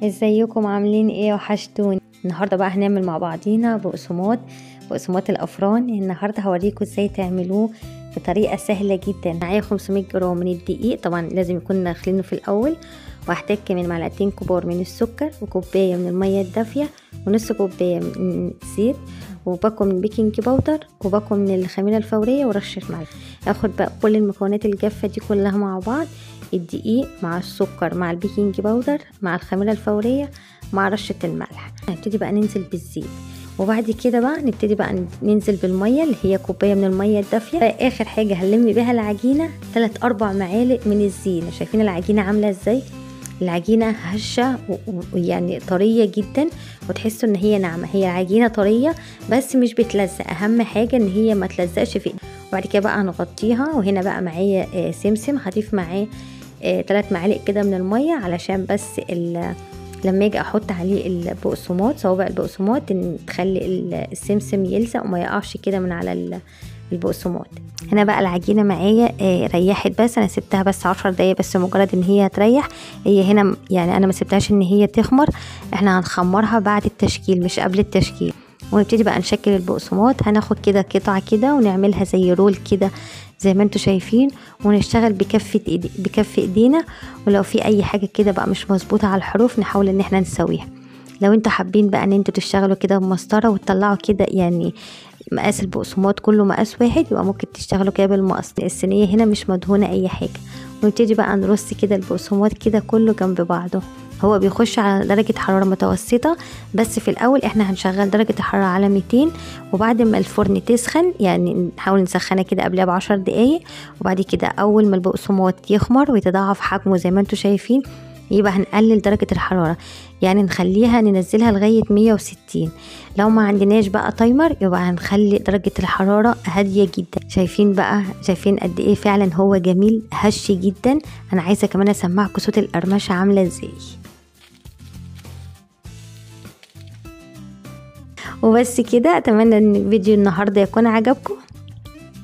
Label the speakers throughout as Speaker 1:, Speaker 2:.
Speaker 1: ازيكم عاملين ايه؟ وحشتوني. النهارده بقى هنعمل مع بعضينا بقسماط الافران. النهارده هوريكم ازاي تعملوه بطريقه سهله جدا. معايا 500 جرام من الدقيق، طبعا لازم يكون ناخلينه في الاول، وهحتاج كمان معلقتين كبار من السكر، وكوبايه من الميه الدافيه، ونص كوبايه من الزيت، وباكو من البيكنج باودر، وباكو من الخميره الفوريه، ورشه ملح. هاخد بقى كل المكونات الجافه دي كلها مع بعض، الدقيق مع السكر مع البيكنج باودر مع الخميره الفوريه مع رشه الملح. هنبتدي بقى ننزل بالزيت، وبعد كده بقى نبتدي بقى ننزل بالميه اللي هي كوبايه من الميه الدافيه. اخر حاجه هنلم بيها العجينه 3-4 معالق من الزيت. شايفين العجينه عامله ازاي؟ العجينه هشه ويعني طريه جدا، وتحسوا ان هي ناعمه. هي العجينه طريه بس مش بتلزق، اهم حاجه ان هي ما تلزقش في. وبعد كده بقى هنغطيها. وهنا بقى معايا سمسم، هضيف معاه 3 معالق كده من الميه، علشان بس لما اجي احط عليه البقسماط، صوابع البقسماط، ان تخلي السمسم يلزق وما يقعش كده من على البقسماط. هنا بقى العجينه معايا ريحت، بس انا سبتها بس 10 دقايق بس، مجرد ان هي تريح. هي هنا يعني انا ما سبتهاش ان هي تخمر، احنا هنخمرها بعد التشكيل مش قبل التشكيل. ونبتدي بقى نشكل البقسماط. هناخد كده قطعه كده ونعملها زي رول كده زي ما انتوا شايفين، ونشتغل بكف ايدينا. ولو في اي حاجه كده بقى مش مظبوطه على الحروف نحاول ان احنا نسويها. لو انتوا حابين بقى ان انتوا تشتغلوا كده بمسطره وتطلعوا كده يعني مقاس البقسماط كله مقاس واحد، يبقى ممكن تشتغلوا كده بالمقص. الصينيه هنا مش مدهونه اي حاجه. ونبتدي بقى نرص كده البقسماط كده كله جنب بعضه. هو بيخش على درجة حرارة متوسطة، بس في الأول احنا هنشغل درجة الحرارة على 200، وبعد ما الفرن تسخن يعني نحاول نسخنها كده قبلها ب10 دقايق. وبعد كده أول ما البقسماط يخمر ويتضاعف حجمه زي ما انتوا شايفين، يبقى هنقلل درجة الحرارة، يعني ننزلها لغاية 160. لو ما عندناش بقى تايمر يبقى هنخلي درجة الحرارة هادية جدا. شايفين قد ايه فعلا هو جميل هش جدا. انا عايزة كمان اسمعكم صوت القرمشة عاملة ازاي. وبس كده، اتمنى ان فيديو النهارده يكون عجبكم.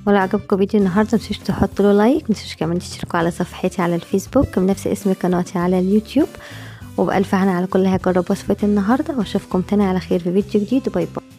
Speaker 1: ولو عجبكم فيديو النهارده متنسوش تحطوا له لايك، متنسوش كمان تشتركوا على صفحتي على الفيسبوك بنفس اسم قناتي على اليوتيوب. وبألف هنا على كل هيجرب وصفة النهارده، واشوفكم تاني على خير في فيديو جديد. باي باي.